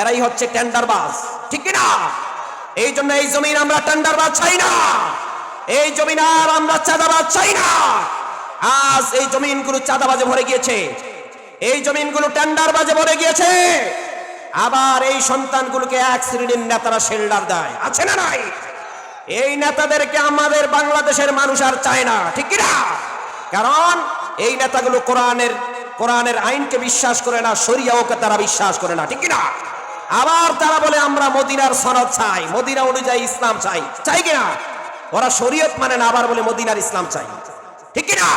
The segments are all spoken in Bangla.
এরাই হচ্ছে টেন্ডারবাজ, ঠিক কি না? এই জন্য এই জমিন আমরা টেন্ডারবাজ চাই না, এই জমিন আর আমরা চাঁদাবাজ চাই না। আজ এই জমিনগুলো চাঁদাবাজে ভরে গিয়েছে, এই জমিনগুলো টেন্ডারবাজে ভরে গিয়েছে। আবার এই সন্তানগুলোকে এক শ্রেণীর নেতারা শেল্টার দেয়, আছে না নাই? এই নেতাদেরকে আমাদের বাংলাদেশের মানুষ আর চায় না, ঠিক কি না? কারণ এই নেতাগুলো কোরআনের আইনকে বিশ্বাস করে না, শরিয়াকে তারা বিশ্বাস করে না, ঠিক কি না? আবার তারা বলে আমরা মদিনার সনদ চাই, মদিনা অনুযায়ী ইসলাম চাই, চাই কিনা? ওরা শরীয়ত মানে না, আবার বলে মদিনার ইসলাম চাই, ঠিক কিনা?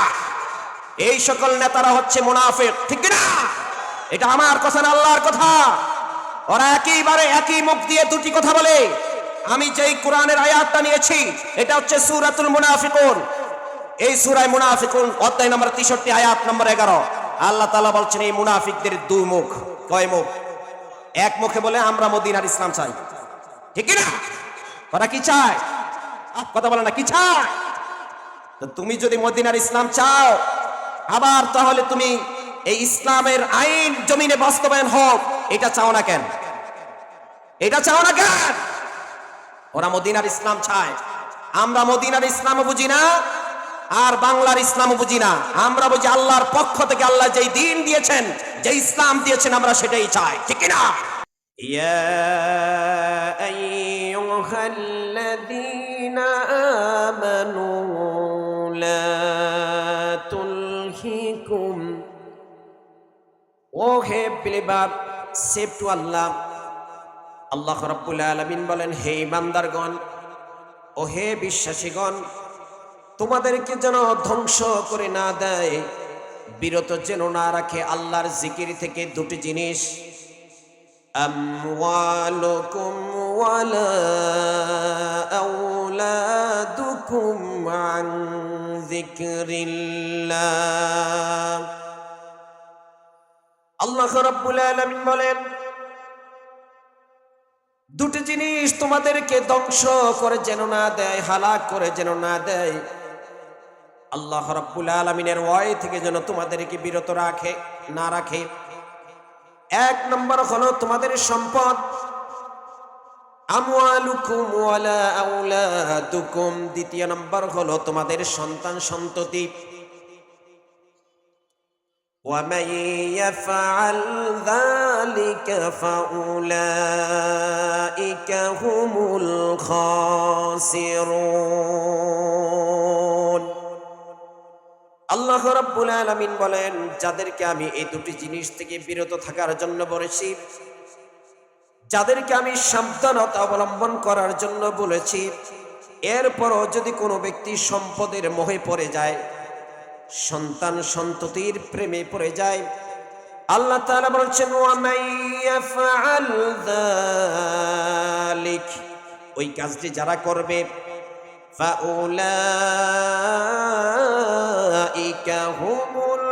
এই সকল নেতারা হচ্ছে মুনাফিক, ঠিক কিনা? এটা আমার কথা না, আল্লাহর কথা। ওরা একই মুখ দিয়ে দুটি কথা বলে। আমি যেই কোরআনের আয়াতটা নিয়েছি এটা হচ্ছে সূরাতুল মুনাফিকুন। এই সূরা মুনাফিকুন অধ্যায় নম্বর 63 আয়াত নম্বর 11 আল্লাহ তাআলা বলছেন এই মুনাফিকদের দুই মুখ। কয় মুখ? এক মুখে বলে আমরা মদিনার ইসলাম চাই, ঠিক কি না? ওরা কি চায়? কথা বলে না, কি চায়? তো তুমি যদি মদিনার ইসলাম চাও, আবার তাহলে তুমি এই ইসলামের আইন জমিনে বাস্তবায়ন হোক, এটা চাও না কেন? এটা চাও না কেন? ওরা মদিনার ইসলাম চায়, আমরা মদিনার ইসলামও বুঝি না আর বাংলার ইসলামও বুঝি না। আমরা বুঝি আল্লাহর পক্ষ থেকে আল্লাহ যেই দিন দিয়েছেন, যে ইসলাম দিয়েছেন, আমরা সেটাই চাই, ঠিক কি না? ইয়া আইয়ুহাল্লাযীনা আমানু লা তুলহিকুম, ও হে বিলিভার, সেভ টু আল্লাহ। আল্লাহ রাব্বুল আলামিন বলেন, হে ইমানদারগণ, ও হে বিশ্বাসীগণ, তোমাদেরকে যেন ধ্বংস করে না দেয়, বিরত যেন না রাখে আল্লাহর জিকির থেকে দুটি জিনিস, আমওয়ালুকুম ওয়ালা আওলাদুকুম আন যিকরিল্লাহ। আল্লাহ রাব্বুল আলামিন বলেন, দুটি জিনিস তোমাদেরকে ধ্বংস করে যেন না দেয়, হালাক করে যেন না দেয়, আল্লাহ রাব্বুল আলামিনের ভয় থেকে যেন তোমাদেরকে বিরত না রাখে। এক নম্বর হলো তোমাদের সম্পদ, আমওয়ালুকুম ওয়ালা আওলাদুকুম। দ্বিতীয় নম্বর হলো তোমাদের সন্তান সন্ততি। وَمَن يَفْعَلْ ذَلِكَ فَأُولَئِكَ هُمُ الْخَاسِرُونَ। আল্লাহ রাব্বুল আলামিন বলেন, যাদেরকে আমি এই দুটি জিনিস থেকে বিরত থাকার জন্য বলেছি, যাদেরকে আমি সাবধানতা অবলম্বন করার জন্য বলেছি, এরপরও যদি কোনো ব্যক্তি সম্পদের মোহে পড়ে যায়, সন্তান সন্ততির প্রেমে পড়ে যায়, আল্লাহ তাআলা বলছেন, ওয়া ইয়াফআল যালিক, ওই কাজটি যারা করবে, ফাউলাইকা হুমুল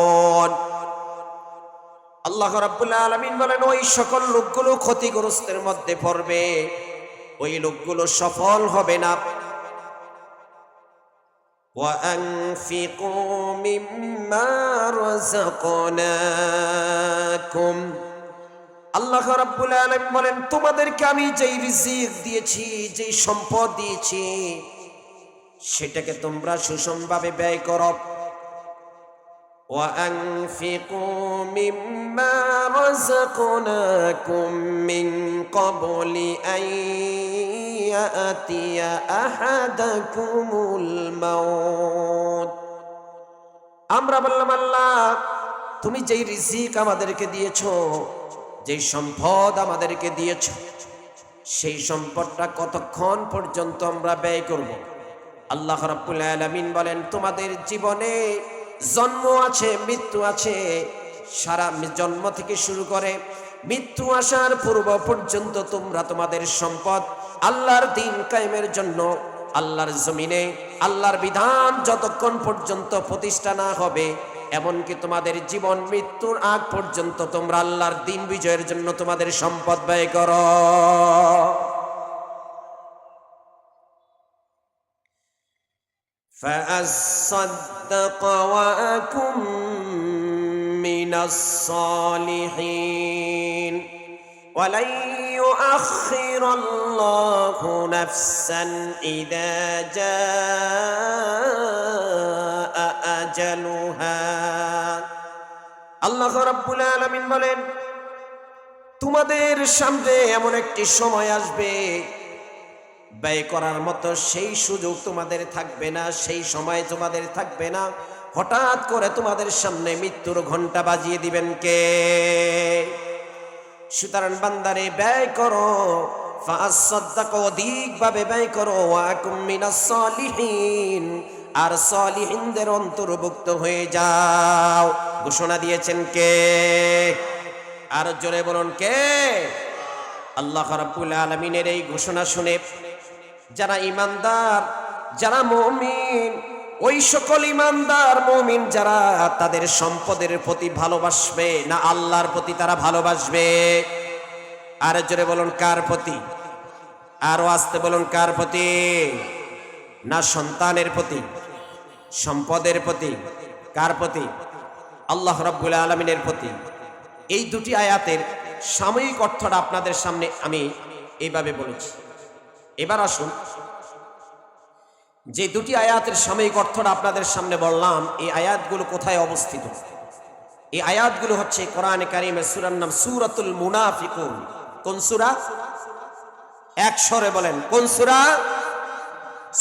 খাসিরুন। আল্লাহ রাব্বুল আলামিন বলেন, ওই সকল লোকগুলো ক্ষতিগ্রস্তের মধ্যে পড়বে, ওই লোকগুলো সফল হবে না। ওয়ানফিকু মিম্মা রাযাকনাকুম। আল্লাহ রাব্বুল আলামিন বলেন, তোমাদেরকে আমি যেই রিজিক দিয়েছি, যেই সম্পদ দিয়েছি, সেটাকে তোমরা সুষমভাবে ব্যয় করো। وَأَنفِقُوا مِمَّا رَزَقْنَاكُم مِّن قَبْلِ أَن يَأْتِيَ أَحَدَكُمُ الْمَوْتُ। আমরা বললাম, আল্লাহ তুমি যেই রিজিক আমাদেরকে দিয়েছো, যেই সম্পদ আমাদেরকে দিয়েছো, সেই সম্পদটা কতক্ষণ পর্যন্ত আমরা ব্যয় করব? আল্লাহ রাব্বুল আলামিন বলেন, তোমাদের জীবনে জন্ম আছে, মৃত্যু আছে, সারা জন্ম থেকে শুরু করে মৃত্যু আসার পূর্ব পর্যন্ত তোমরা তোমাদের সম্পদ আল্লাহর দ্বীন কায়েমের জন্য, আল্লাহর জমিনে আল্লাহর বিধান যতক্ষণ পর্যন্ত প্রতিষ্ঠা না হবে, এমনকি তোমাদের জীবন মৃত্যুর আগ পর্যন্ত তোমরা আল্লাহর দ্বীন বিজয়ের জন্য তোমাদের সম্পদ ব্যয় করো। فَأَصَّدَّقَ وَأَكُن মিনাস সালিহিন ওয়ালাই ইউআখিরাল্লাহু নাফসান ইযা জাআ আজালুহা। আল্লাহ রাব্বুল আলামিন বলেন, তোমাদের সামনে এমন একটি সময় আসবে, ব্যয় করার মতো সেই সুযোগ তোমাদের থাকবে না, সেই সময় তোমাদের থাকবে না। হঠাৎ করে তোমাদের সামনে মৃত্যুর ঘন্টা বাজিয়ে দিবেন কে? সুতরাং বান্দারে ব্যয় করো, ফাসাদদাকু, অধিকভাবে ব্যয় করো, ওয়াকুম মিনাস সালিহিন, আর সালিহিনদের অন্তর্ভুক্ত হয়ে যাও। ঘোষণা দিয়েছেন কে? আর জোরে বলুন কে? আল্লাহ রাব্বুল আলামিনের এই ঘোষণা শুনে যারা ঈমানদার, যারা মুমিন, ওই সকল ঈমানদার মুমিন যারা তাদের সম্পদের প্রতি ভালোবাসবে না আল্লাহর প্রতি তারা ভালোবাসবে? আর জোরে বলুন কার প্রতি? আরো আস্তে বলুন কার প্রতি? না সন্তানের প্রতি, সম্পদের প্রতি? কার প্রতি? আল্লাহ রাব্বুল আলামিনের প্রতি। এই দুটি আয়াতের সাময়িক অর্থটা আপনাদের সামনে আমি এইভাবে বলেছি। এবার আসুন, যে দুটি আয়াতের সাময়িক অর্থটা আপনাদের সামনে বললাম, এই আয়াতগুলো কোথায় অবস্থিত? এই আয়াতগুলো হচ্ছে কোরআনে কারিমের সূরার নাম সূরাতুল মুনাফিকুন। কোন সূরা? এক স্বরে বলেন, কোন সূরা?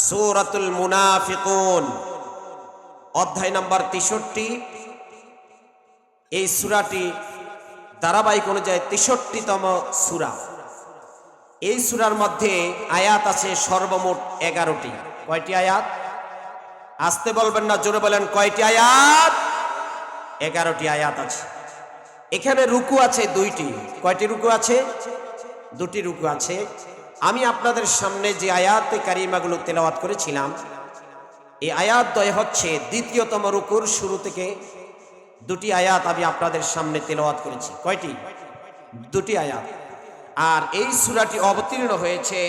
সূরাতুল মুনাফিকুন, অধ্যায় নাম্বার 63। এই সূরাটি ধারাবাহিক অনুযায়ী 63তম সূরা। এই সূরার মধ্যে আয়াত আছে সর্বমোট 11টি। কয়টি আয়াত? আসতে বলবেন না, জোরে বলেন কয়টি আয়াত? 11টি আয়াত আছে। এখানে রুকু আছে 2টি। কয়টি রুকু আছে? 2টি রুকু আছে। আমি আপনাদের সামনে যে আয়াতে কারিমাগুলো তেলাওয়াত করেছিলাম, এই আয়াত দ্বয় হচ্ছে দ্বিতীয়তম রুকুর শুরু থেকে 2টি আয়াত আমি আপনাদের সামনে তেলাওয়াত করেছি। কয়টি? 2টি আয়াত। আর এই সূরাটি অবতীর্ণ হয়েছে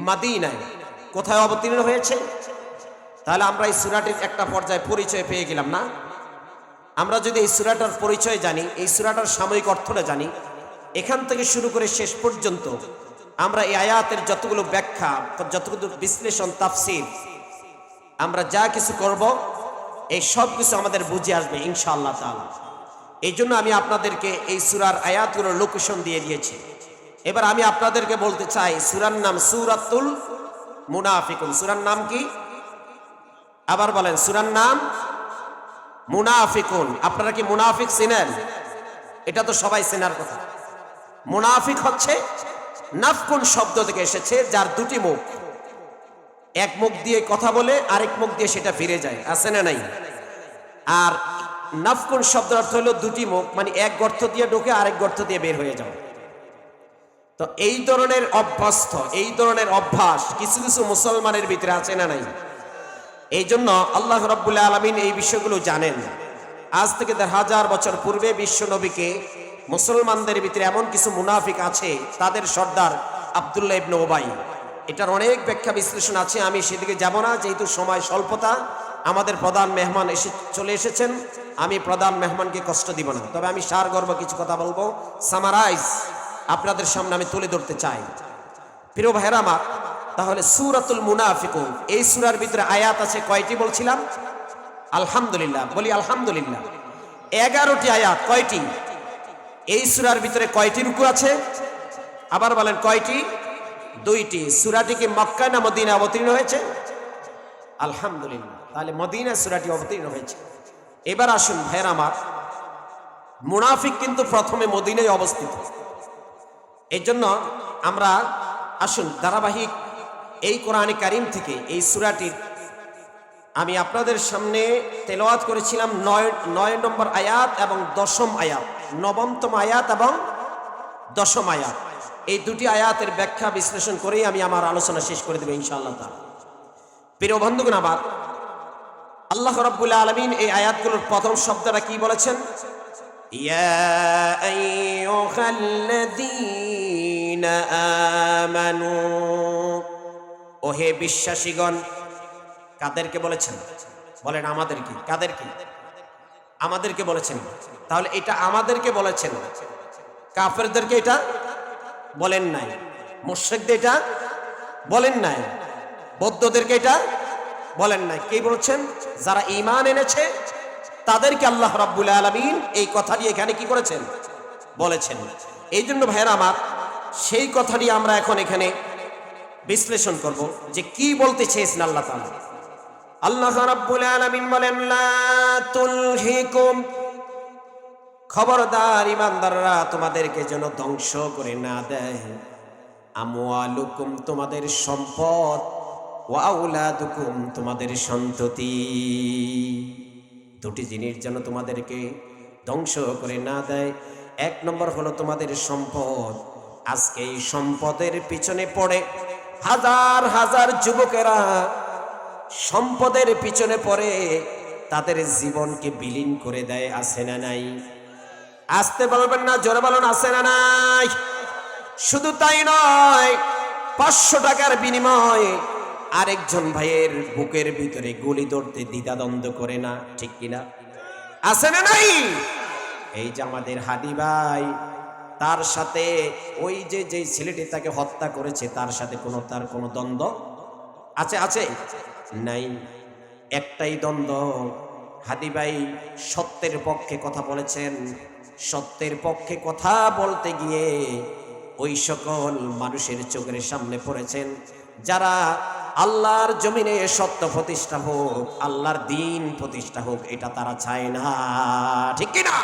মদিনায়। কোথায় অবতীর্ণ হয়েছে? তাহলে আমরা এই সূরাটির একটা পর্যায়ে পরিচয় পেয়ে গেলাম না? আমরা যদি এই সূরাটার পরিচয় জানি, এই সূরাটার সাময়িক অর্থটা জানি, এখান থেকে শুরু করে শেষ পর্যন্ত আমরা এই আয়াতের যতগুলো ব্যাখ্যা, যতগুলো বিশ্লেষণ, তাফসীর আমরা যা কিছু করব, এই সব কিছু আমাদের বুঝে আসবে ইনশাআল্লাহ তাআলা। এই জন্য আমি আপনাদেরকে এই সূরার আয়াতগুলোর লোকেশন দিয়ে দিয়েছি। এবার আমি আপনাদেরকে বলতে চাই, সূরার নাম সূরাতুল মুনাফিকুন। সূরার নাম কি? আবার বলেন, সূরার নাম মুনাফিকুন। আপনারা কি মুনাফিক চেনেন? এটা তো সবাই চেনার কথা। মুনাফিক হচ্ছে নাফকুন শব্দ থেকে এসেছে, যার 2টি মুখ। এক মুখ দিয়ে কথা বলে, আরেক মুখ দিয়ে সেটা ফিরে যায়, আছে না নাই? আর নাফকুন শব্দের অর্থ হলো 2টি মুখ, মানে এক গর্ত দিয়ে ঢোকে, আরেক গর্ত দিয়ে বের হয়ে যাও। তো এই ধরনের অভ্যস্ত, এই ধরনের অভ্যাস কিছু কিছু মুসলমানের ভিতরে আছে না নাই? এই জন্য আল্লাহ রাব্বুল আলামিন এই বিষয়গুলো জানেন। আজ থেকে 1000 বছর পূর্বে বিশ্ব নবীকে মুসলমানদের ভিতরে এমন কিছু মুনাফিক আছে, তাদের সর্দার আব্দুল্লাহ ইবনে উবাই। এটার অনেক ব্যাখ্যা বিশ্লেষণ আছে, আমি সেদিকে যাব না, যেহেতু সময় স্বল্পতা। আমাদের প্রধান মেহমান চলে এসেছেন, আমি প্রধান মেহমানকে কষ্ট দিব না। তবে আমি সারগর্ভ কিছু কথা বলবো, সামারাইজ আপনাদের সামনে আমি তুলে ধরতে চাই। প্রিয় ভাইরা আমার, তাহলে সূরাতুল মুনাফিকুন, এই সূরার ভিতরে আয়াত আছে কয়টি বলছিলাম? আলহামদুলিল্লাহ, বলি আলহামদুলিল্লাহ। 11টি আয়াত। কয়টি? এই সূরার ভিতরে কয়টি রুকু আছে? আবার বলেন কয়টি? 2টি। সূরাটি কি মক্কা না মদিনা অবতীর্ণ হয়েছে? আলহামদুলিল্লাহ, তাহলে মদিনা সূরাটি অবতীর্ণ হয়েছে। এবার আসুন ভাইরা আমার, মুনাফিক কিন্তু প্রথমে মদিনায় অবস্থিত। এই জন্য আমরা আসুন ধারাবাহিক এই কোরআনে কারিম থেকে এই সূরাটির আমি আপনাদের সামনে তেলাওয়াত করেছিলাম 9 নম্বর আয়াত এবং 10ম আয়াত, 9তম আয়াত এবং 10ম আয়াত। এই 2টি আয়াতের ব্যাখ্যা বিশ্লেষণ করেই আমি আমার আলোচনা শেষ করে দেব ইনশাআল্লাহ তাআলা। প্রিয় বন্ধুগণ আমার, আল্লাহ রাব্বুল আলামিন এই আয়াতগুলোর প্রথম শব্দটা কি বলেছেন? ইয়া আইয়ুহাল্লাযীনা আমানু, ওহে বিশ্বাসীগণ। কাদেরকে বলেছেন? বলেন আমাদেরকে। কাদেরকে? আমাদেরকে বলেছেন। তাহলে এটা আমাদেরকে বলেছেন, কাফেরদেরকে এটা বলেন নাই, মুশরিকদের এটা বলেন নাই, বৌদ্ধদেরকে এটা বলেন নাই। কে বলছেন? যারা ঈমান এনেছে তাদেরকে আল্লাহ রাব্বুল আলামিন এই কথাটি এখানে কি করেছেন? বলেছেন। এই জন্য ভাইয়েরা আমার, সেই কথাটি আমরা এখন এখানে বিশ্লেষণ করব যে কি বলতে চেয়েছেন আল্লাহ তাআলা। আল্লাহ রাব্বুল আলামিন বলেন, লা তুলহিকুম, খবরদার ঈমানদাররা তোমাদেরকে যেন ধ্বংস করে না দেয়, আমওয়ালুকুম, তোমাদের সম্পদ, ওয়া আওলাদুকুম, তোমাদের সন্ততি। দুটি জিনিস যেন তোমাদেরকে ধ্বংস করে না দেয়। এক নম্বর হলো তোমাদের সম্পদ। আজকে এই সম্পদের পিছনে পড়ে হাজার হাজার যুবকেরা সম্পদের পিছনে পড়ে তাদের জীবনকে বিলীন করে দেয়। আছে না নাই? আসতে বলবেন না, জোরে বলুন, আছে না নাই? শুধু তাই নয়, 500 টাকার বিনিময়ে আরেকজন ভাইয়ের বুকের ভিতরে গুলি ধরতে দ্বিধাদ্বন্দ্ব করে না, ঠিক কিনা? আছে না নাই? এই যে আমাদের হাদি ভাই, তার সাথে ওই যে যেই ছেলেটি তাকে হত্যা করেছে তার সাথে তার কোনো দ্বন্দ্ব আছে? আছে নাই? একটাই দ্বন্দ্ব। হাদি ভাই সত্যের পক্ষে কথা বলেছেন। সত্যের পক্ষে কথা বলতে গিয়ে ওই সকল মানুষের চোখের সামনে পড়েছেন যারা আল্লাহর জমিনে সত্য প্রতিষ্ঠা হোক, আল্লাহর দ্বীন প্রতিষ্ঠা হোক, এটা তারা চায় না, ঠিক কিনা?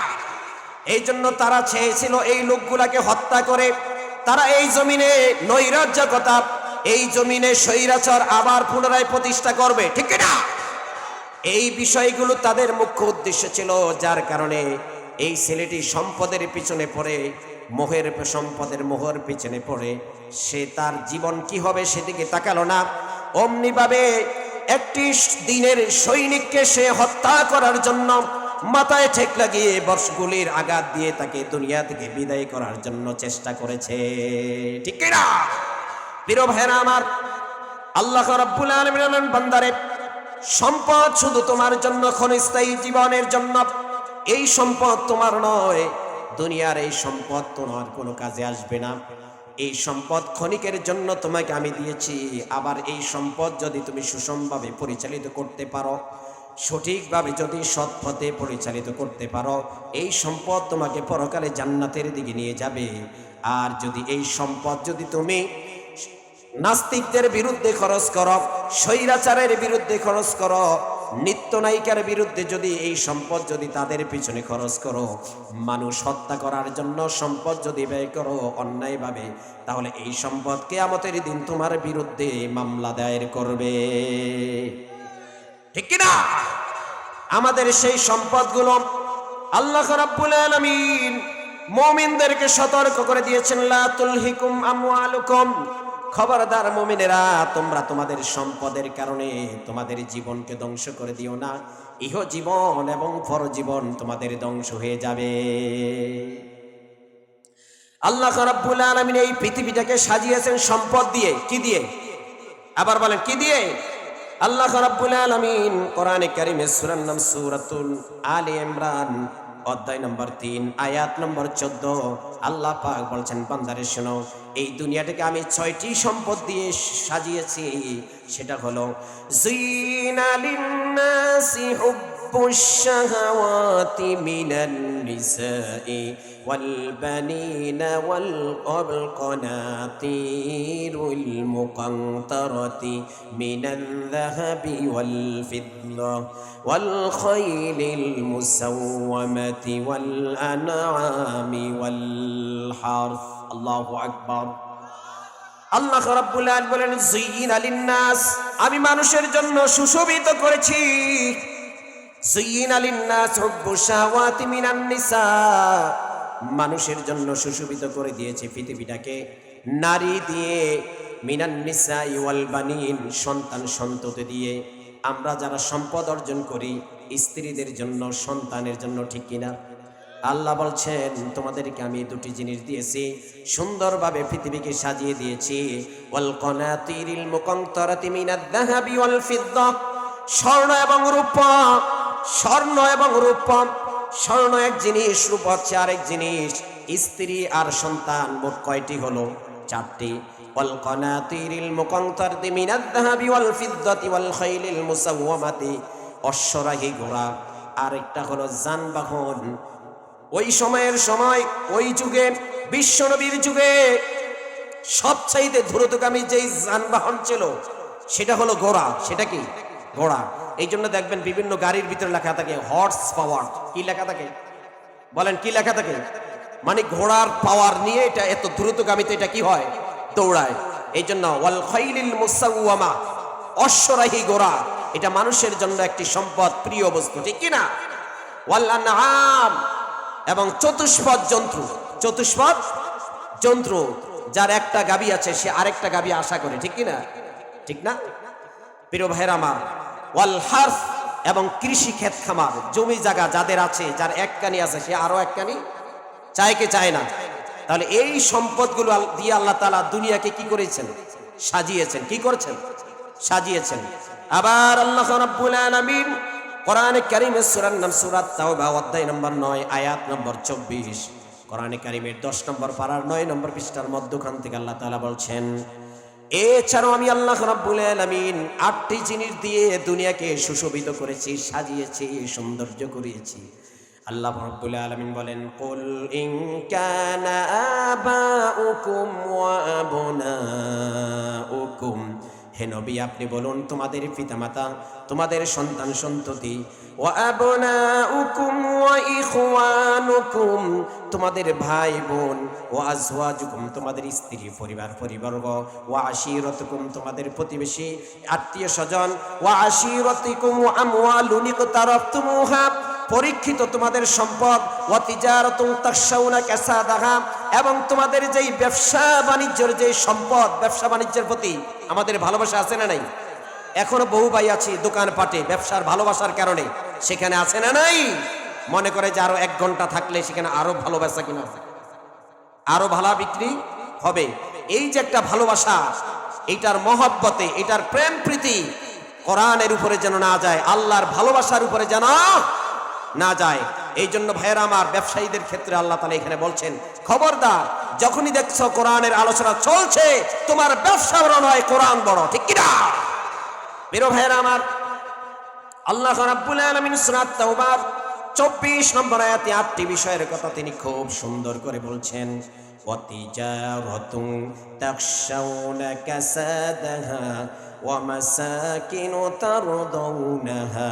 এই জন্য তারা চেয়েছিল এই লোকগুলাকে হত্যা করে তারা এই জমিনে নৈরাজ্যকতা, এই জমিনে স্বৈরাচার আবার পুনরায় প্রতিষ্ঠা করবে, ঠিক কিনা? এই বিষয়গুলো তাদের মুখ্য উদ্দেশ্য ছিল, যার কারণে এই ছেলেটি সম্পদের পিছনে পড়ে, সম্পদের মোহর পিছনে পড়ে সে তার জীবন কি হবে সেদিকে তাকালো না। অমনিভাবে একটি দিনের সৈনিককে সে হত্যা করার জন্য মাথায় ঠেক লাগিয়ে বর্ষগুলির আঘাত দিয়ে তাকে দুনিয়া থেকে বিদায় করার জন্য চেষ্টা করেছে, ঠিক কিনা? প্রিয় ভাইরা আমার, আল্লাহ রাব্বুল আলামিন বলেন, বান্দারে, সম্পদ শুধু তোমার জন্য ক্ষণস্থায়ী জীবনের জন্য। এই সম্পদ তোমার নয়, দুনিয়ার এই সম্পদ তোমার কোনো কাজে আসবে না। এই সম্পদ ক্ষণিকের জন্য তোমাকে আমি দিয়েছি। আবার এই সম্পদ যদি তুমি সুষমভাবে পরিচালিত করতে পারো, সঠিকভাবে যদি সৎ পথে পরিচালিত করতে পারো, এই সম্পদ তোমাকে পরকালে জান্নাতের দিকে নিয়ে যাবে। আর যদি এই সম্পদ যদি তুমি নাস্তিকদের বিরুদ্ধে খরচ করো, স্বৈরাচারের বিরুদ্ধে খরচ করো, নিত্য নায়িকার বিরুদ্ধে যদি এই সম্পদ যদি তাদের পিছনে খরচ করো, মানুষ হত্যা করার জন্য সম্পদ যদি ব্যয় করো অন্যায়ভাবে, তাহলে এই সম্পদ কিয়ামতের দিন তোমার বিরুদ্ধে মামলা দায়ের করবে, ঠিক কিনা? আমাদের সেই সম্পদগুলো আল্লাহ রাব্বুল আলামিন মুমিনদেরকে সতর্ক করে দিয়েছেন, লা তুলহিকুম আমওয়ালুকুম, খবরদার মুমিনেরা, তোমরা তোমাদের সম্পদের কারণে তোমাদের জীবনকে ধ্বংস করে দিও না। ইহ জীবন এবং পরজীবন তোমাদের ধ্বংস হয়ে যাবে। আল্লাহ রাব্বুল আলামিন এই পৃথিবীটাকে সাজিয়েছেন সম্পদ দিয়ে। কি দিয়ে? আবার বলেন, কি দিয়ে? আল্লাহ রাব্বুল আলামিন কোরআনে কারীমে সূরার নাম সূরাতুল আলে ইমরান, অধ্যায় নম্বর 3, আয়াত নম্বর 14, আল্লাহ পাক বলছেন, বান্দারে শোনো, এই দুনিয়াটাকে আমি 6টি সম্পদ দিয়ে সাজিয়েছি। সেটা হলো, যুইনা লিন্নাসি হুব্বুশ শাহাওয়াতি মিনান নিসাই ওয়াল বানিনা ওয়াল কনাতিরুল মুকান্তারাতি মিনাল যাহাবি ওয়াল ফিদ্দা ওয়াল খাইলিল মুসাওয়ামাতি ওয়াল আনআমি ওয়াল হারথ। আল্লাহু আকবার। আল্লাহ রাব্বুল আলামিন বলেন, যুইনা লিন্নাস, আমি মানুষের জন্য সুশোভিত করেছি। যুইনা লিন্নাস হুব্বুশ শাহাওয়াতি মিনান নিসা, মানুষের জন্য সুশোভিত করে দিয়েছে পৃথিবীটাকে নারী দিয়ে, মিনান নিসা ওয়াল বানিন, সন্তান সন্ততি দিয়ে। আমরা যারা সম্পদ অর্জন করি স্ত্রীদের জন্য, সন্তানের জন্য, ঠিক কিনা? আল্লাহ বলছেন, তোমাদেরকে আমি দুটি জিনিস দিয়েছি, সুন্দরভাবে পৃথিবীকে সাজিয়ে দিয়েছি। ওয়াল কনাতিরিল মুকান্তারাতি মিনাদ যাহাবি ওয়াল ফিদ্দা, স্বর্ণ এবং রূপা, স্বর্ণ এবং রূপা স্বর্ণ এক জিনিস, রূপ হচ্ছে আরেক জিনিস, স্ত্রী আর সন্তান মোট কয়টি হলো? 4টি। ওয়াল কানাতিরিল মুকান্তারতি মিনাদ যাহাবি ওয়াল ফিদ্দাতি ওয়াল খাইলিল মুসাওয়ামাতি, অশ্বরাহী ঘোড়া। আরেকটা হলো যানবাহন। ওই সময়ের সময়, ওই যুগে, বিশ্বনবীর যুগে সবচাইতে দ্রুতগামী যেই যানবাহন ছিল সেটা হলো ঘোড়া। সেটা কি? ঘোড়া। এই জন্য দেখবেন বিভিন্ন গাড়ির ভিতরে লেখা থাকে হর্স পাওয়ার। কি লেখা থাকে? বলেন কি লেখা থাকে? মানে ঘোড়ার পাওয়ার নিয়ে এটা এত দ্রুতগামীতে এটা কি হয়? দৌড়ায়। এই জন্য ওয়াল খাইলিল মুসাওয়ামা, অশ্বরাহী ঘোড়া, এটা মানুষের জন্য একটি সম্পদ, প্রিয় বস্তু, ঠিক কি না? ওয়াল আনআম, এবং চতুষ্পদ জন্তু। চতুষ্পদ জন্তু, যার একটা গাবি আছে সে আরেকটা গাবি আশা করে, ঠিক কি না? ঠিক না প্রিয় ভাইরা আমার? ওয়াল হারফ, এবং কৃষি ক্ষেত খামার, জমি জায়গা যাদের আছে, যার এক কানি আছে সে আরো এক কানি চায় কে চায় না? তাহলে এই সম্পদগুলো দিয়ে আল্লাহ তাআলা দুনিয়াকে কি করেছেন? সাজিয়েছেন। কি করেছেন? সাজিয়েছেন। আবার আল্লাহ রাব্বুল আলামিন কোরআনে কারীমের সূরার নাম সূরা তাওবা, অধ্যায় নম্বর 9, আয়াত নম্বর 24, কোরআনে কারীমের 10 নম্বর পারার 9 নম্বর পৃষ্ঠার মধ্যখান থেকে আল্লাহ তাআলা বলছেন, এছাড়াও আমি আল্লাহ রাব্বুল আলামিন 8টি জিনিস দিয়ে দুনিয়াকে সুশোভিত করেছি, সাজিয়েছি, সৌন্দর্য করেছি। আল্লাহ রাব্বুল আলামিন বলেন, কুল ইন কানা আবাউকুম ওয়া আবনাউকুম, হে নবী আপনি বলুন তোমাদের পিতামাতা, তোমাদের সন্তান সন্ততি, ওয়া আবনাউকুম ওয়া ইখওয়ানুকুম, তোমাদের ভাই বোন, ওয়া আজওয়াজুকুম, তোমাদের স্ত্রী পরিবার পরিবর্গ, ওয়া আশিরাতুকুম, তোমাদের প্রতিবেশী আত্মীয় স্বজন, ওয়া আশিরাতুকুম ওয়া আমওয়ালুন ইকতারাফতুমুহা, পরীক্ষিত তোমাদের সম্পদ, ওয়া তিজারাতুন তাখশাউনা কাসাদাহা, এবং তোমাদের যেই ব্যবসা বাণিজ্যের যে সম্পদ, ব্যবসা বাণিজ্যের প্রতি আমাদের ভালোবাসা আছে না নাই? এখনো বহু ভাই আছি দোকানপাটে ব্যবসার ভালোবাসার কারণে, সেখানে আছে না নাই? মনে করে যে আরো 1 ঘন্টা থাকলে সেখানে আরো ভালোবাসা কিনা আরো ভালো বিক্রি হবে। এই যে একটা ভালোবাসা, এইটার মহব্বতে, এটার প্রেম প্রীতি কোরআনের উপরে যেন না যায়, আল্লাহর ভালোবাসার উপরে যেন না যায়। এই জন্য ভাইয়েরা আমার, ব্যবসায়ীদের ক্ষেত্রে আল্লাহ তাআলা এখানে বলছেন, খবরদার যখনই দেখছো কোরআনের আলোচনা চলছে, তোমার ব্যবসা বড় নয়, কোরআন বড়, ঠিক কি না? প্রিয় ভাইয়েরা আমার, আল্লাহ রাব্বুল আলামিন সূরা তাওবা 24 নম্বর আয়াতে 8টি বিষয়ের কথা তিনি খুব সুন্দর করে বলছেন। ওয়া তিজারাতুন তাখশাউনা কাসাদাহা ওয়া মাসাকিনু তারদাউনাহা,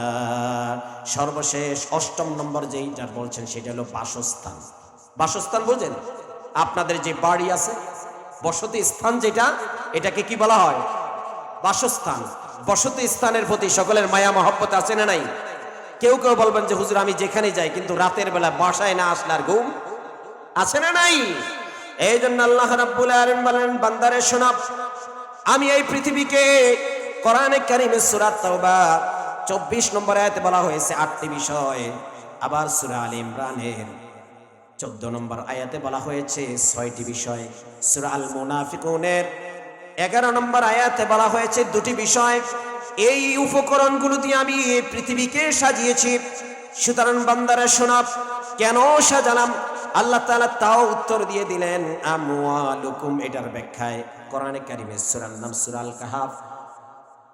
সর্বশেষ 8ম নম্বর যেইটা বলছেন সেটা হলো বাসস্থান। বাসস্থান বোঝেন? আপনাদের যে বাড়ি আছে, বসতি স্থান যেটা, এটাকে কি বলা হয়? বাসস্থান। বসতি স্থানের প্রতি সকলের মায়া মহব্বত আছে না নাই? কেউ কেউ বলবেন যে হুজুর আমি যেখানে যাই কিন্তু রাতের বেলা বাসায় না আসলে আর ঘুম আছে না নাই? এই জন্য আল্লাহ রাব্বুল আলামিন বলেন, বান্দারে শোনো, আমি এই পৃথিবীকে কোরআনে কারীমের সূরা তাওবা 24 নম্বর আয়াতে বলা হয়েছে 8টি বিষয়। আবার সূরা আলে ইমরানের 14 নম্বর আয়াতে বলা হয়েছে 6টি বিষয়। সূরা আল মুনাফিকুনের 11 নম্বর আয়াতে বলা হয়েছে 2টি বিষয়। এই উপকরণগুলো দিয়ে আমি এই পৃথিবীকে সাজিয়েছি। সুতরাং বান্দারা শোনো, কেন সাজালাম? আল্লাহ তাআলা তাও উত্তর দিয়ে দিলেন, আমওয়ালুকুম, এটার ব্যাখ্যায় কোরআনে কারীমের সূরার নাম সূরা আল কাহাফ।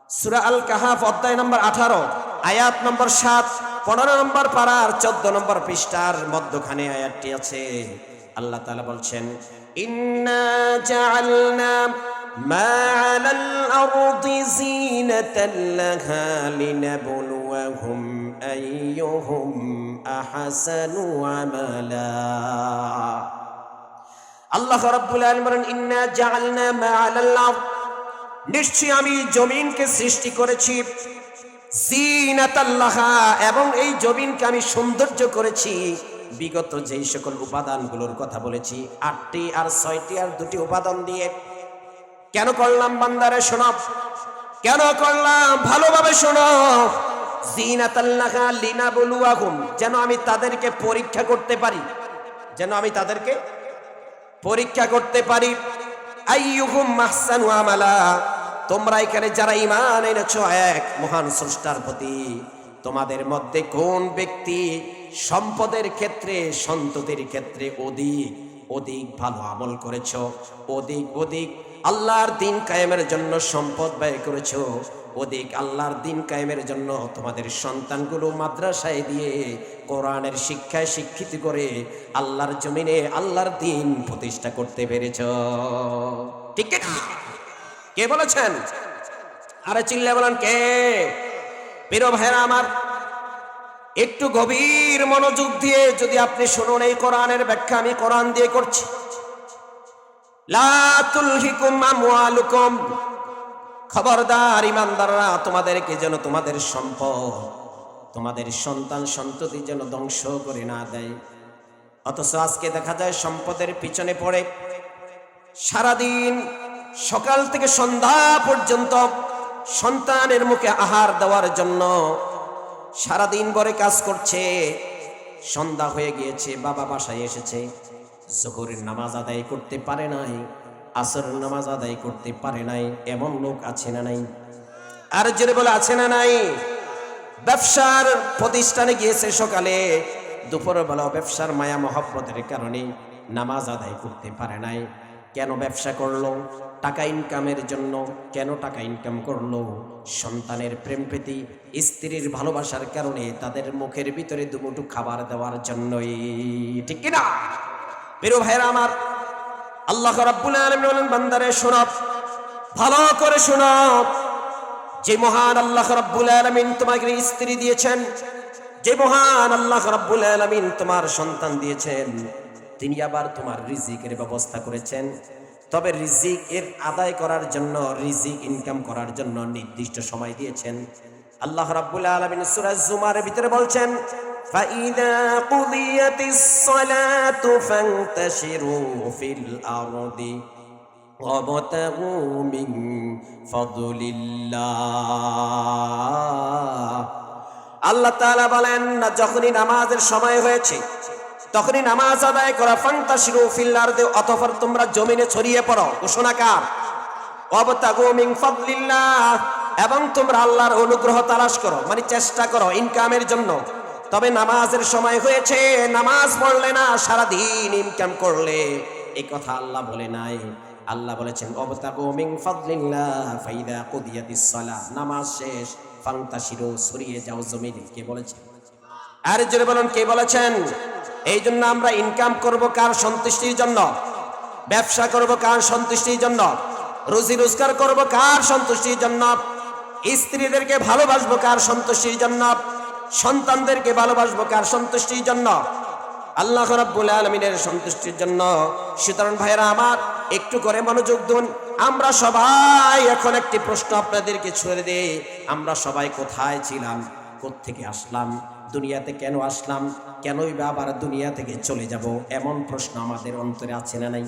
সূরা আল কাহাফ অধ্যায় নম্বর 18, আয়াত নম্বর 7, 15 নম্বর পারার 14 নম্বর পৃষ্ঠার মধ্যখানে আয়াতটি আছে। আল্লাহ তাআলা বলছেন, ইন্না জাআলনা মা আলাল আরদি যিনাতাল লাহা লিনাবলুয়াহুম আইয়ুহুম আহসানু আমালা। আল্লাহ রাব্বুল আলামিন বলেন, ইন্না জাআলনা মা আলাল আরদ, নিশ্চয়ই আমি জমিনকে সৃষ্টি করেছি, যিনাতাল লাহা, এবং এই জমিনকে আমি সৌন্দর্য করেছি। বিগত যেই সকল উপাদানগুলোর কথা বলেছি 8টি আর 6টি আর 2টি উপাদান দিয়ে। কেন করলাম বান্দারে শোনো, কেন করলাম ভালোভাবে শোনো। যিনাতাল লাহা লিনাবলুয়াহুম, যেন আমি তাদেরকে পরীক্ষা করতে পারি, যেন আমি তাদেরকে পরীক্ষা করতে পারি। আইয়ুহুম আহসানু আমালা, তোমরা এখানে যারা ঈমান এনেছো এক মহান স্রষ্টার প্রতি, তোমাদের মধ্যে কোন ব্যক্তি সম্পদের ক্ষেত্রে, সন্ততির ক্ষেত্রে অধিক অধিক ভালো আমল করেছো, অধিক অধিক আল্লাহর দিন কায়েমের জন্য সম্পদ ব্যয় করেছো, অধিক আল্লাহর দিন কায়েমের জন্য তোমাদের সন্তানগুলো মাদ্রাসায় দিয়ে কোরআনের শিক্ষায় শিক্ষিত করে আল্লাহর জমিনে আল্লাহর দিন প্রতিষ্ঠা করতে পেরেছ। ঠিক না? কে বলেছেন? আরে চিল্লা বলেন কে? প্রিয় ভাইরা আমার, একটু গভীর মনোযোগ দিয়ে যদি আপনি শুনুন, এই কোরআনের ব্যাখ্যা আমি কোরআন দিয়ে করছি। লা তুলহিকুম আমওয়ালুকুম, খবরদার ইমানদাররা, তোমাদেরকে যেন তোমাদের সম্পদ, তোমাদের সন্তান সন্ততি যেন ধ্বংস করে না দেয়। অথচ আজকে দেখা যায় সম্পদের পিছনে পড়ে সারাদিন সকাল থেকে সন্ধ্যা পর্যন্ত সন্তানের মুখে আহার দেওয়ার জন্য সারাদিন ভরে কাজ করছে। সন্ধ্যা হয়ে গিয়েছে, বাবা বাসায় এসেছে, জোহরের নামাজ আদায় করতে পারে নাই, আসরের নামাজ আদায় করতে পারে নাই, এমন লোক আছে না নাই? আর জোরে বলে আছে না নাই? ব্যবসার প্রতিষ্ঠানে গিয়েছে সকালে, দুপুরের বেলা ব্যবসার মায়া মহব্বতের কারণে নামাজ আদায় করতে পারে নাই। কেন ব্যবসা করলো? টাকা ইনকামের জন্য। কেন টাকা ইনকাম করলো? সন্তানের প্রেম প্রীতি, স্ত্রীর ভালোবাসার কারণে, তাদের মুখের ভিতরে দুমুঠো খাবার দেওয়ার জন্যই। ঠিক কিনা? প্রিয় ভাইরা আমার, আল্লাহ রাব্বুল আলামিন বলেন, বান্দারে শোনো, ভালো করে শোনো, যে মহান আল্লাহ রাব্বুল আলামিন তোমাকে স্ত্রী দিয়েছেন, যে মহান আল্লাহ রাব্বুল আলামিন তোমার সন্তান দিয়েছেন, তিনি আবার তোমার রিজিকের ব্যবস্থা করেছেন। তবে রিজিক এর আদায় করার জন্য, রিজিক ইনকাম করার জন্য নির্দিষ্ট সময় দিয়েছেন। আল্লাহ রাব্বুল আলামিন সূরা জুমারের ভিতরে বলছেন, ফাইদা কুদিয়াতিস সালাতু ফান্তাশিরু ফিল আরদি ওয়াবতাগু মিন ফাদলিল্লাহ। আল্লাহ তাআলা বলেন, যখনই নামাজের সময় হয়েছে তখনই নামাজ আদায় করা। ফান্তাশিরু ফিল আরদি, অতঃপর তোমরা জমিনে ছড়িয়ে পড়ো। ঘোষণাকার ওয়াবতাগু মিন ফাদলিল্লাহ, এবং তোমরা আল্লাহর অনুগ্রহ তালাশ করো, মানে চেষ্টা করো ইনকামের জন্য। তবে নামাজের সময় হয়েছে, নামাজ পড়লে না, সারাদিন ইনকাম করলে, এই কথা আল্লাহ বলে নাই। আল্লাহ বলেছেন ওয়াবতাগু মিন ফাদলিল্লাহ ফাইদা কুদিয়াতিস সালাহ, নামাজ শেষ, ফান্তাশিরু, ছড়িয়ে যাও জমিনে। কে বলেছেন? আর জোরে বলুন, কে বলেছেন? এই জন্য আমরা ইনকাম করব কার সন্তুষ্টির জন্য? ব্যবসা করব কার সন্তুষ্টির জন্য? রুজি রোজগার করব কার সন্তুষ্টির জন্য? স্ত্রীদেরকে ভালোবাসবো কার সন্তুষ্টির জন্য? সন্তানদেরকে ভালোবাসবো কার সন্তুষ্টির জন্য? আল্লাহ রাব্বুল আলামিনের সন্তুষ্টির জন্য। সুতরাং ভাইরা আমার, একটু করে মনোযোগ দিন। আমরা সবাই এখন একটি প্রশ্ন আপনাদেরকে ছুড়ে দেই, আমরা সবাই কোথায় ছিলাম? কোত্থেকে আসলাম? দুনিয়াতে কেন আসলাম? কেনই বা আবার দুনিয়া থেকে চলে যাব? এমন প্রশ্ন আমাদের অন্তরে আছে না নাই?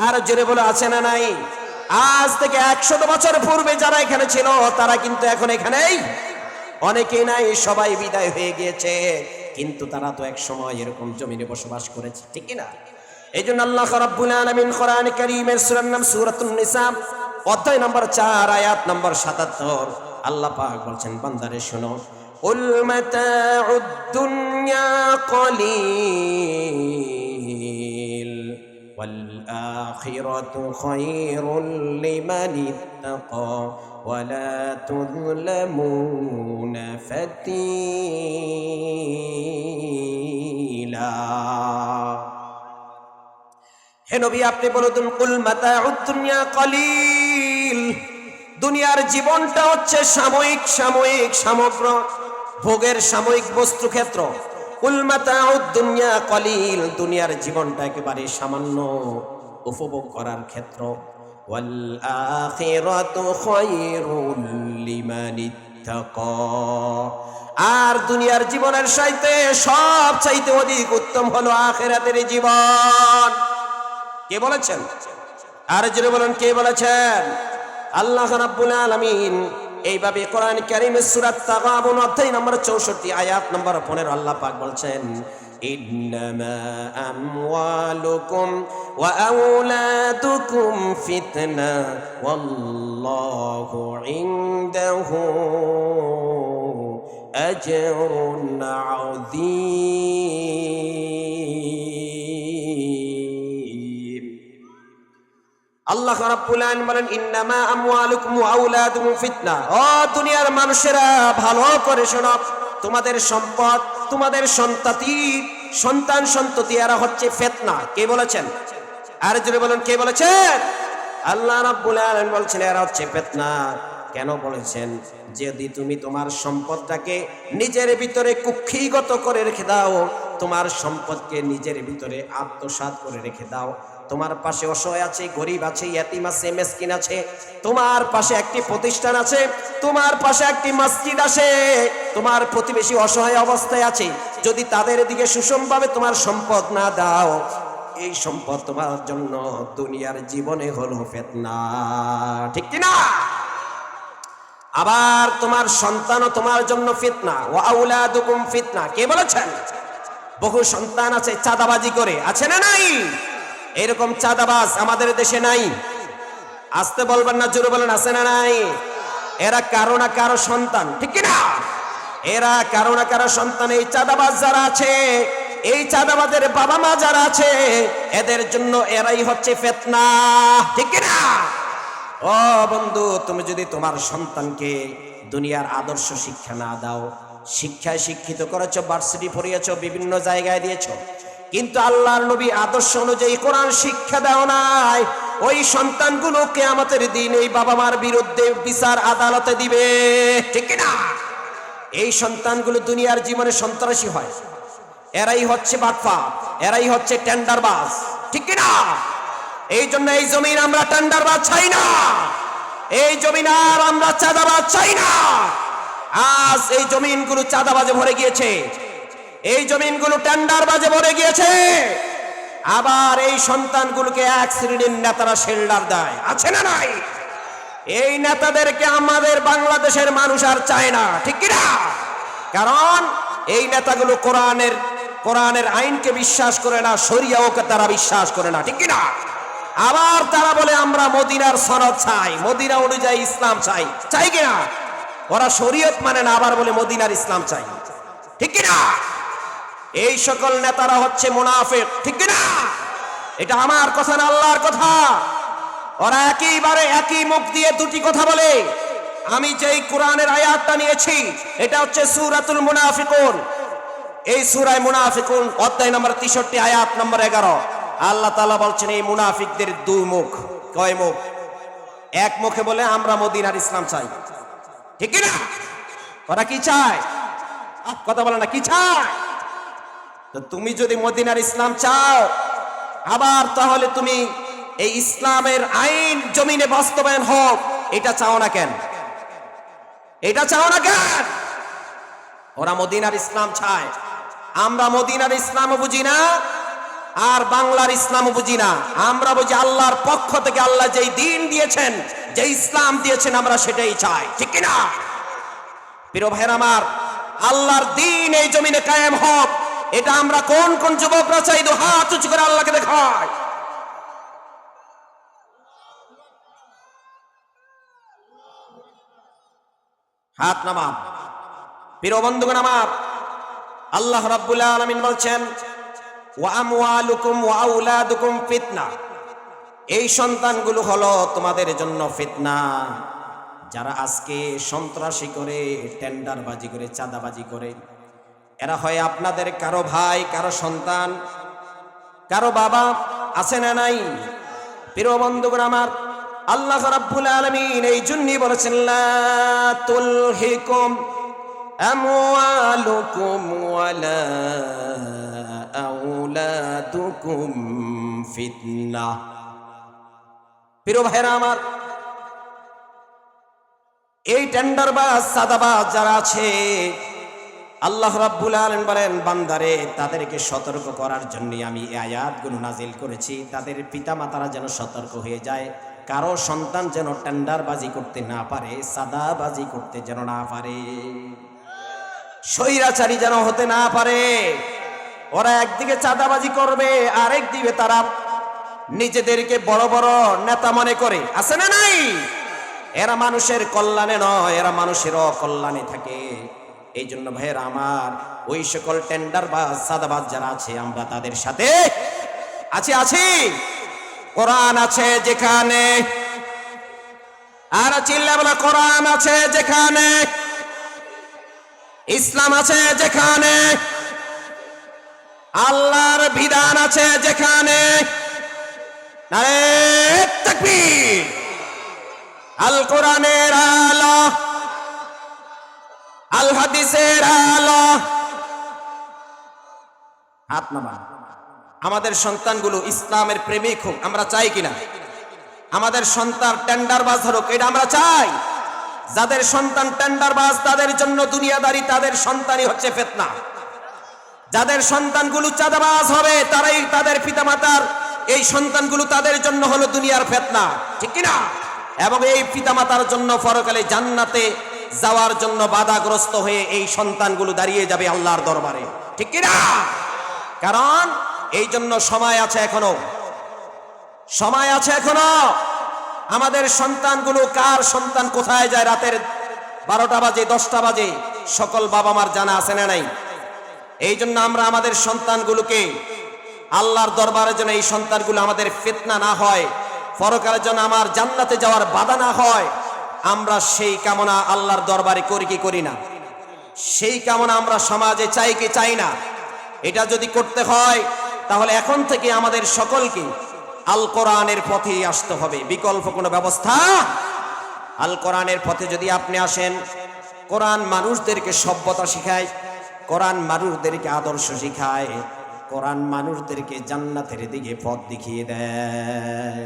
আর জোরে বলে আছে না নাই? আজ থেকে 100 বছর পূর্বে যারা এখানে ছিল, তারা কিন্তু এখন এখানেই অনেকেই নাই, সবাই বিদায় হয়ে গিয়েছে, কিন্তু তারা তো এক সময় এরকম জমিনে বসবাস করেছে। ঠিক না? এই জন্য আল্লাহ রাব্বুল আলামিন কোরআন কারীমের সূরার নাম সূরাতুন নিসা, অধ্যায় নম্বর 4, আয়াত নম্বর 77, আল্লাহ পাক বলছেন, বান্দারে শোনো, কুল মাতাউদ দুনিয়া কলিল ওয়াল আখিরাতু খায়রুল লিমান ইত্তাকা ওয়ালা তুযলামুনা ফাতিলা। হে নবী, আপনি বলুন, কুল মাতাউদ দুনিয়া কলিল, দুনিয়ার জীবনটা হচ্ছে সাময়িক, সাময়িক, সমগ্র ভোগের সাময়িক বস্তু ক্ষেত্র। কুল মাতাউদ দুনিয়া কলিল, দুনিয়ার জীবনটা একেবারে সামান্য উপভোগ করার ক্ষেত্র। ওয়াল আখিরাতু খায়রুল লিমান ইত্তাকা, আর দুনিয়ার জীবনের চাইতে সব চাইতে অধিক উত্তম হলো আখিরাতের জীবন। কে বলেছেন? আর জোরে বলেন, কে বলেছেন? আল্লাহ রাব্বুল আলামিন এইভাবে কোরআন কারীমের সূরা তাগাবুন অধ্যায় নম্বর 64, আয়াত নম্বর 15, আল্লাহ পাক বলছেন, ইন্নামা আমওয়ালুকুম ওয়া আওলাদুকুম ফিতনা ওয়াল্লাহু ইনদাহু আজরুন আযীম। আল্লাহ রাব্বুল আলামিন বলেন, ইন্নামা আমওয়ালুকুম ওয়া আওলাদুকুম ফিতনা। ও দুনিয়ার মানুষেরা, ভালো করে শোনো, তোমাদের সম্পদ, তোমাদের সন্তান সন্ততি এরা হচ্ছে ফিতনা। কে বলেছেন? আর জোরে বলেন, কে বলেছেন? আল্লাহ রাব্বুল আলামিন বলছেন এরা হচ্ছে ফিতনা। কেন বলেছেন? যদি তুমি তোমার সম্পদটাকে নিজের ভিতরে কুক্ষিগত করে রেখে দাও, তোমার সম্পদকে নিজের ভিতরে আত্মসাৎ করে রেখে দাও, তোমার পাশে অসহায় আছে, গরিব আছে, ইয়াতিম আছে, মিসকিন আছে, তোমার পাশে একটি প্রতিষ্ঠান আছে, তোমার পাশে একটি মসজিদ আছে, তোমার প্রতিবেশী অসহায় অবস্থায় আছে, যদি তাদের দিকে সুষমভাবে তোমার সম্পদ না দাও, এই সম্পদ তোমার জন্য দুনিয়ার জীবনে হলো ফিতনা। ঠিক কি না? আবার তোমার সন্তানও তোমার জন্য ফিতনা। ওয়া আওলাদুকুম ফিতনা। কে বলেছেন? বহু সন্তান আছে চাঁদাবাজি করে, আছে না নাই? এরকম চাঁদাবাজ আমাদের দেশে নাই? আসতে বলবেন না, জোরে বলেন, আছে না নাই? এরা কারো না কারো সন্তান, ঠিক কি না? এরা কারো না কারো সন্তান। এই চাঁদাবাজ যারা আছে, এই চাঁদাবাজের বাবা মা যারা আছে, এদের জন্য এরাই হচ্ছে ফিতনা, ঠিক কি না? ও বন্ধু, তুমি যদি তোমার সন্তানকে দুনিয়ার আদর্শ শিক্ষা না দাও, শিক্ষায় শিক্ষিত করেছো, ভার্সিটি পড়িয়েছো, বিভিন্ন জায়গায় দিয়েছো, কিন্তু আল্লাহর নবী আদর্শ অনুযায়ী কোরআন শিক্ষা দাও নাই, ওই সন্তানগুলো কিয়ামতের দিন এই বাবা মার বিরুদ্ধে বিচার আদালতে দিবে, ঠিক কি না? এই সন্তানগুলো দুনিয়ার জীবনে সন্ত্রাসী হয়। এরাই হচ্ছে বাটপা, এরাই হচ্ছে টেন্ডারবাজ, ঠিক কি না? এই জন্য এই জমিন আমরা টেন্ডারবাজ চাই না, এই জমিন আর আমরা চাঁদাবাজ চাই না। আজ এই জমিনগুলো চাঁদাবাজে ভরে গিয়েছে, এই জমিনগুলো টেন্ডারবাজে ভরে গিয়েছে। আবার এই সন্তানগুলোকে এক শ্রেণীর নেতারা শেল্টার দেয়, আছে না নাই? এই নেতাদেরকে আমাদের বাংলাদেশের মানুষ আর চায় না, ঠিক কি না? কারণ এই নেতাগুলো কোরআনের আইনকে বিশ্বাস করে না, শরিয়াকে তারা বিশ্বাস করে না, ঠিক কি না? আবার তারা বলে আমরা মদিনার সনদ চাই, মদিনা অনুযায়ী ইসলাম চাই, চাই কিনা? ওরা শরীয়ত মানে না, আবার বলে মদিনার ইসলাম চাই, ঠিক কিনা? এই সকল নেতারা হচ্ছে মুনাফিক, ঠিক কিনা? এটা আমার কথা না, আল্লাহর কথা। ওরা একেবারে একই মুখ দিয়ে দুটি কথা বলে। আমি যেই কোরআনের আয়াতটা নিয়েছি, এটা হচ্ছে সূরাতুল মুনাফিকুন। এই সূরায়ে মুনাফিকুন অধ্যায় নম্বর 63 আয়াত নম্বর 11। আল্লাহ তাআলা বলছেন এই মুনাফিকদের দুই মুখ। কয় মুখ? এক মুখে বলে আমরা মদিনার ইসলাম চাই, ঠিক কি না? ওরা কি চায়? কথা বলে না, কি চায়? তো তুমি যদি মদিনার ইসলাম চাও, আবার তাহলে তুমি এই ইসলামের আইন জমিনে বাস্তবায়ন হোক, এটা চাও না কেন? এটা চাও না কেন? ওরা মদিনার ইসলাম চায়, আমরা মদিনার ইসলামও বুঝি না, আর বাংলার ইসলামও বুঝি না। আমরা বুঝি আল্লাহর পক্ষ থেকে আল্লাহ যেই দিন দিয়েছেন, যে ইসলাম দিয়েছেন, আমরা সেটাই চাই, ঠিক কি না? প্রিয় ভাইরা আমার, আল্লাহর দিন এই জমিনে কায়েম হোক, এটা আমরা কোন কোন যুবকরা চাই? দু হাত উঁচু করে আল্লাহকে দেখায়। হাত নামা। প্রিয় বন্ধুগণ আমার, আল্লাহ রাব্বুল আলামিন বলছেন ওয়া আমওয়ালুকুম ওয়া আওলাদুকুম ফিতনা। এই সন্তানগুলো হলো তোমাদের জন্য ফিতনা। যারা আজকে সন্ত্রাসী করে, টেন্ডারবাজি করে, চাঁদাবাজি করে, এরা হয় আপনাদের কারো ভাই, কারো সন্তান, কারো বাবা, আছে না নাই? প্রিয় বন্ধুগণ আমার, আল্লাহ রাব্বুল আলামিন এই জন্যই বলেছেন লা তুলহিকুম আমওয়ালুকুম ওয়ালা আওলাদুকুম ফিতনা। প্রিয় ভাইরা আমার, এই টেন্ডারবাজ, চাঁদাবাজ যারা আছে, আল্লাহ রাব্বুল আলামিন বলেন বান্দারে, তাদেরকে সতর্ক করার জন্য আমি এই আয়াতগুলো নাজিল করেছি। তাদের পিতামাতারা যেন সতর্ক হয়ে যায়, কারো সন্তান যেন টেন্ডারবাজি করতে না পারে, চাঁদাবাজি করতে যেন না পারে, স্বৈরাচারী যেন হতে না পারে। ওরা একদিকে চাঁদাবাজি করবে, আরেকদিকে তারা নিজেদেরকে বড় বড় নেতা মনে করে, আছে না নাই? এরা মানুষের কল্যাণে নয়, এরা মানুষের অকল্যাণে থাকে। এই জন্য ভাইয়েরা আমার, ওই সকল টেন্ডারবাজ সাদাবাজ যারা আছে আমরা তাদের সাথে আছি। কোরআন আছে যেখানে, আর চিল্লা বলা, কোরআন আছে যেখানে, ইসলাম আছে যেখানে, আল্লাহর বিধান আছে যেখানে, নারে তাকবীর, আল কোরআনের আলো, আল হাদিসের আলো। হাত নামা। আমাদের সন্তানগুলো ইসলামের প্রেমিক হোক, আমরা চাই কিনা? আমাদের সন্তান টেন্ডারবাজ হোক, এটা আমরা চাই? যাদের সন্তান টেন্ডারবাজ তাদের জন্য দুনিয়াদারি, তাদের সন্তানই হচ্ছে ফিতনা। যাদের সন্তানগুলো চাঁদাবাজ হবে তারাই, তাদের পিতামাতার এই সন্তানগুলো তাদের জন্য হলো দুনিয়ার ফিতনা, ঠিক কিনা? এবং এই পিতামাতার জন্য পরকালে জান্নাতে যাওয়ার জন্য বাধাগ্রস্ত হয়ে এই সন্তানগুলো দাঁড়িয়ে যাবে আল্লাহর দরবারে, ঠিক কিনা? কারণ এই জন্য সময় আছে এখনো, সময় আছে এখনো। আমাদের সন্তানগুলো, কার সন্তান কোথায় যায় রাতের 12টা বাজে 10টা বাজে, সকল বাবা মার জানা আছে না নাই? এই জন্য আমরা আমাদের সন্তানগুলোকে আল্লাহর দরবারে যেন এই সন্তানগুলো আমাদের ফিতনা না হয়, পরকালের জন্য আমার জান্নাতে যাওয়ার বাধা না হয়, আমরা সেই কামনা আল্লাহর দরবারে করি কি করি না? সেই কামনা আমরা সমাজে চাই কি চাই না? এটা যদি করতে হয় তাহলে এখন থেকে আমাদের সকলকে আল কোরআনের পথে আসতে হবে, বিকল্প কোনো ব্যবস্থা। আল কোরআনের পথে যদি আপনি আসেন, কোরআন মানুষদেরকে সভ্যতা শিখায়, কোরআন মানুষদেরকে আদর্শ শিখায়, কোরআন মানুষদেরকে জান্নাতের দিকে পথ দেখিয়ে দেয়।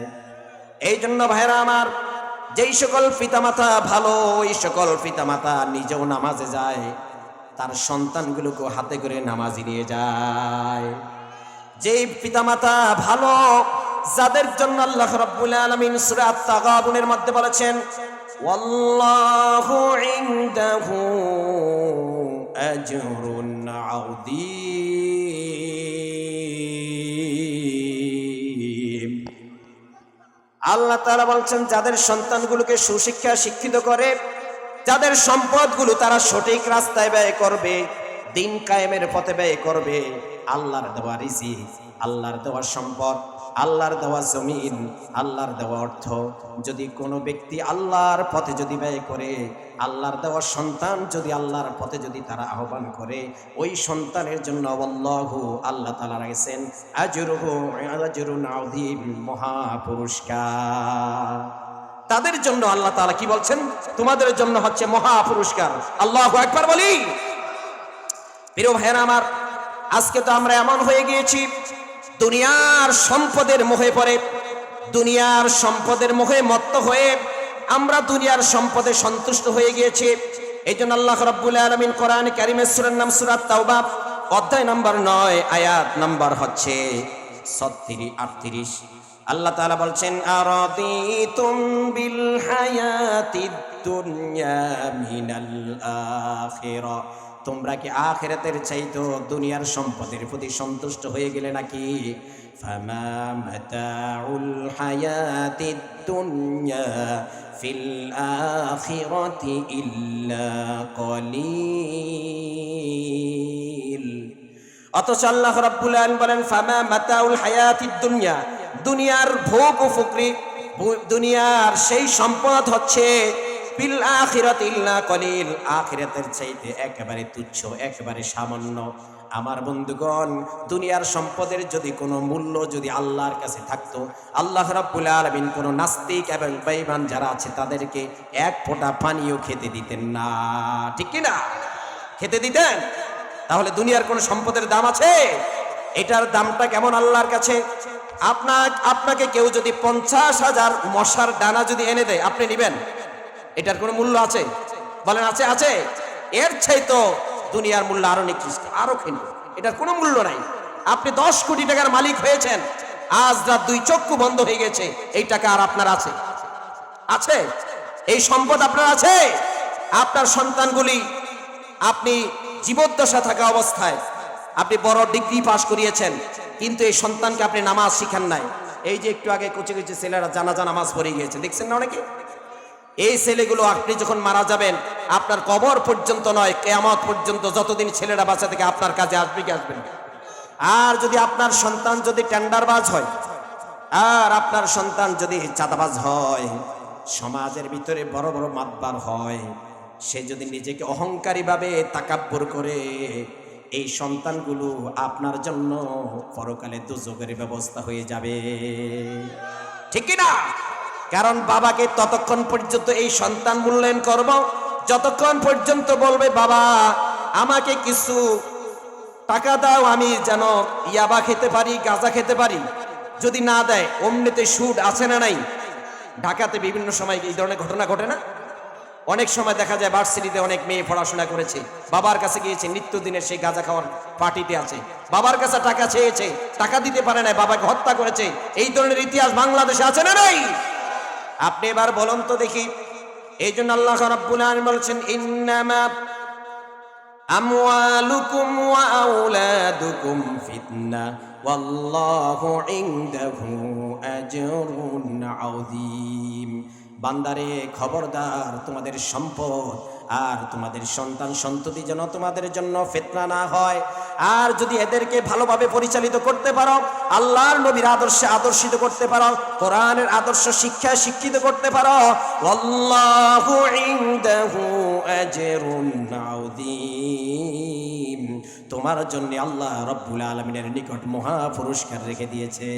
এই জন্য ভাইরা আমার, যেই সকল পিতামাতা ভালো, ওই সকল পিতামাতা নিজেও নামাজে যায়, তার সন্তানগুলোকে হাতে করে নামাজি নিয়ে যায়। যেই পিতামাতা ভালো, যাদের জন্য আল্লাহ রাব্বুল আলামিন সূরা আত-তাগাবুনের মধ্যে বলেছেন, ওয়াল্লাহু ইনদাহু আজরুন আযীম। আল্লাহ তাআলা বলছেন, যাদের সন্তানগুলোকে সুশিক্ষা শিক্ষিত করে, যাদের সম্পদগুলো তারা সঠিক রাস্তায় ব্যয় করবে, দিন কায়েমের পথে ব্যয় করবে, আল্লাহর দেওয়া রিজিক, আল্লাহর দেওয়া সম্পদ, আল্লাহর দেওয়া জমিন, আল্লাহর দেওয়া অর্থ যদি কোনো ব্যক্তি আল্লাহর পথে যদি ব্যয় করে, আল্লাহর দেওয়া সন্তান যদি আল্লাহর পথে যদি তারা আহ্বান করে, ওই সন্তানের জন্য আল্লাহু, আল্লাহ তাআলা রাখছেন আজরুহু আজরুন আযীম, মহা পুরস্কার। তাদের জন্য আল্লাহ তাআলা কি বলছেন? তোমাদের জন্য হচ্ছে মহা পুরস্কার। আল্লাহু আকবার বলি। প্রিয় ভাইরা আমার, আজকে তো আমরা এমন হয়ে গিয়েছি, দুনিয়ার সম্পদের মোহে পড়ে, দুনিয়ার সম্পদের মোহে মত্ত হয়ে আমরা দুনিয়ার সম্পদে সন্তুষ্ট হয়ে গিয়েছি। এই জন্য আল্লাহ রাব্বুল আলামিন কোরআন কারীমের সূরার নাম সূরা তাওবা, অধ্যায় নাম্বার 9, আয়াত নাম্বার হচ্ছে 36-38। আল্লাহ তাআলা বলছেন, আরাদিতুম বিল হায়াতিদ দুনিয়া মিনাল আখিরা, তোমরা কি আখিরাতের চাইতো দুনিয়ার সম্পদের প্রতি সন্তুষ্ট হয়ে গেলে নাকি? ফামা মাতাউল হায়াতিদ দুনিয়া ফিল আখিরাতি ইল্লা কলিল। অথচ আল্লাহ রাব্বুল আলামিন বলেন, ফামা মাতাউল হায়াতিদ দুনিয়া, দুনিয়ার ভোগ ও ফুকরি, দুনিয়ার সেই সম্পদ হচ্ছে ফিল আখিরাতি ইল্লা কলিল, আখিরাতের চাইতে একেবারে তুচ্ছ, একেবারে সামান্য। আমার বন্ধুগণ, দুনিয়ার সম্পদের যদি কোনো মূল্য যদি আল্লাহর কাছে থাকতো, আল্লাহ রাব্বুল আলামিন কোন নাস্তিক এবং বেঈমান যারা আছে তাদেরকে এক ফোঁটা পানিও খেতে দিতেন না, ঠিক কি না? খেতে দিতেন? তাহলে দুনিয়ার কোন সম্পদের দাম আছে? এটার দামটা কেমন আল্লাহর কাছে? আপনাকে কেউ যদি 50,000 মশার ডানা যদি এনে দেয়, আপনি নেবেন? এটার কোনো মূল্য আছে? বলেন আছে? আছে? এর চাই তো দুনিয়ার মূল্য আরো নিকৃষ্ট, আরো ক্ষীণ। এটার কোনো মূল্য নাই। আপনি 10 কোটি টাকার মালিক হয়েছেন, আজ রাত 2 চক্ষু বন্ধ হয়ে গেছে, এই টাকা আর আপনার আছে? আছে? এই সম্পদ আপনার আছে? আপনার সন্তানগুলি, আপনি জীবদ্দশা থাকা অবস্থায় আপনি বড় ডিগ্রি পাশ করিয়েছেন, কিন্তু এই সন্তানকে আপনি নামাজ শিখান নাই। এই যে একটু আগে কুচি কুচি ছেলেরা জানাজা নামাজ পড়ে গিয়েছে, দেখছেন না? অনেকে এই ছেলেগুলো আপনি যখন মারা যাবেন, আপনার কবর পর্যন্ত নয়, কিয়ামত পর্যন্ত যতদিন ছেলেরা বাঁচা থেকে আপনার কাজে আসবে কি আসবে না? আর যদি আপনার সন্তান যদি টেন্ডারবাজ হয়, আর আপনার সন্তান যদি চাঁদাবাজ হয়, সমাজের ভিতরে বড় বড় মাতবার হয়, সে যদি নিজেকে অহংকারী ভাবে তাকাব্বুর করে, এই সন্তানগুলো আপনার জন্য পরকালে দুযোগের ব্যবস্থা হয়ে যাবে, ঠিক কি না? কারণ বাবাকে ততক্ষণ পর্যন্ত এই সন্তান মূল্যায়ন করব যতক্ষণ পর্যন্ত বলবে, বাবা আমাকে কিছু টাকা দাও, আমি যেন ইয়াবা খেতে পারি, গাঁজা খেতে পারি। যদি না দেয়, অমনিতে সুদ আছে না নাই? ঢাকাতে বিভিন্ন সময় এই ধরনের ঘটনা ঘটে না? অনেক সময় দেখা যায় ভার্সিটিতে অনেক মেয়ে পড়াশোনা করেছে, বাবার কাছে গিয়েছে, নিত্যদিনের সেই গাঁজা খাওয়ার পার্টিতে আছে, বাবার কাছে টাকা চেয়েছে, টাকা দিতে পারে না, বাবাকে হত্যা করেছে। এই ধরনের ইতিহাস বাংলাদেশে আছে না নাই? আপনি এবার বলুন তো দেখি। এই জন্য আল্লাহ রাব্বুল আলামিন বলছেন, ইন্নামা আমওয়ালুকুম ওয়া আওলাদুকুম ফিতনা ওয়াল্লাহু ইনদাহু আজরুন আযীম। বান্দারে খবরদার, তোমাদের সম্পদ আর তোমাদের সন্তান সন্ততি যেন তোমাদের জন্য ফিতনা না হয়। আর যদি এদেরকে ভালোভাবে পরিচালিত করতে পারো, আল্লাহর নবীর আদর্শে আদর্শিত করতে পারো, কোরআনের আদর্শ শিক্ষায় শিক্ষিত করতে পারো, আল্লাহু ইনদাহু আজরুন আযীম, তোমার জন্য আল্লাহ রাব্বুল আলামিনের নিকট মহা পুরস্কার রেখে দিয়েছে।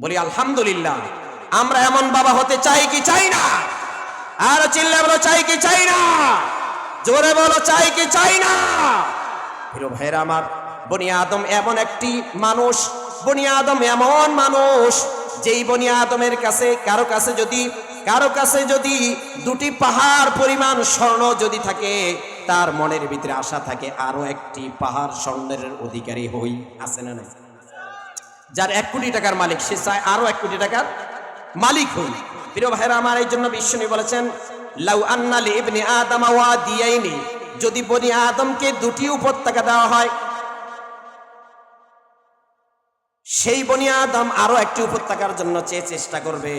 বলি আলহামদুলিল্লাহ। আমরা এমন বাবা হতে চাই কি চাই না? আর চিল্লা বলো, চাই কি চাই না? জোরে বলো, চাই কি চাই না? প্রিয় ভাইরা আমার, বনি আদম এমন একটি মানুষ, বনি আদম এমন মানুষ, যেই বনি আদমের কাছে কারো কাছে যদি দুটি পাহাড় পরিমাণ স্বর্ণ যদি থাকে, তার মনের ভিতরে আশা থাকে আরো একটি পাহাড় স্বর্ণের অধিকারী হই। আছে না নাই? যার 1 কোটি টাকার মালিক, সে চায় আরো 1 কোটি টাকার মালিক হই। প্রিয় ভাইরা আমার, এই জন্য বিশ্বনবী বলেছেন, লাউ আন্না লি ইবনি আদম ওয়াদিয়াইনি, যদি বনি আদমকে 2টি উপত্যকা দেওয়া হয়, সেই বনি আদম আরো একটি উপত্যকার জন্য চেষ্টা করবে।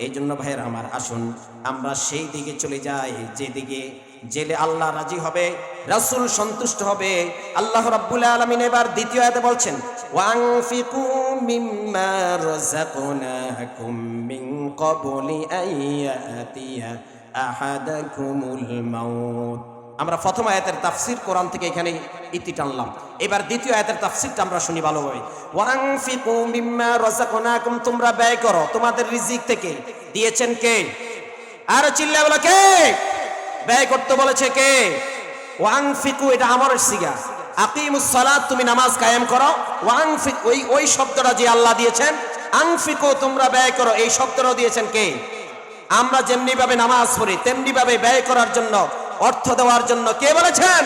এই জন্য ভাইরা আমার, আসুন আমরা সেই দিকে চলে যাই যেদিকে জেলে আল্লাহ রাজি হবে, রাসূল সন্তুষ্ট হবে। আল্লাহ রাব্বুল আলামিন এবার দ্বিতীয় আয়াতে বলছেন, ওয়ানফিকু মিম্মা রাযাকনাকুম মিন ক্বাবলি আইয়াতিয়া আহাদাকুমুল মাউত। আমরা প্রথম আয়াতের তাফসীর কোরআন থেকে এখানে ইতি টানলাম। এবার দ্বিতীয় আয়াতের তাফসীরটা আমরা শুনি ভালোভাবে। ওয়ানফিকু মিম্মা রাযাকনাকুম, তোমরা ব্যয় করো তোমাদের রিজিক থেকে। দিয়েছেন কে? আর চিল্লা বলো, কে ব্যয় করতে বলেছে? কে? ওয়ানফিকু, এটা আমরের সিগা। আকিমুস সালাত, তুমি নামাজ কায়েম করো। ওয়ানফিক, ওই শব্দটা যে আল্লাহ দিয়েছেন, আনফিকু, তোমরা ব্যয় করো, এই শব্দটাও দিয়েছেন কে? আমরা যেমনি ভাবে নামাজ পড়ি তেমনি ভাবে ব্যয় করার জন্য, অর্থ দেওয়ার জন্য কে বলেছেন?